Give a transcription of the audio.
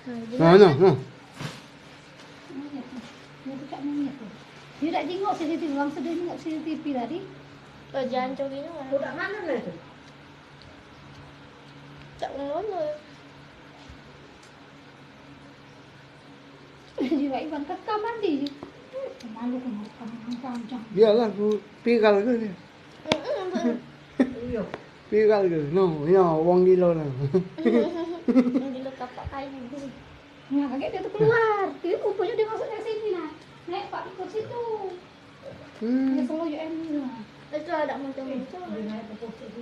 Nah, nah, nah. Monyet. Dia buka monyet tuh. Dia tak tengok CCTV, bang sedih tengok CCTV tadi. Jangan curi juga. Udah mana lah itu? Tak ngono. Jiwa Iwan ke kamar mandi. Malu kan kancang. Biarlah aku piral ke dia. Iya. Piral ke. No, ya wong gila lah. Gila kapak kayu gini. Nah, kaget dia tuh keluar. Dia rupanya dia masuk ke sini nah. Naik Pak ikut situ. Dia selalu UM lah. Itu ada muncul-muncul. Dia naik ke pos itu.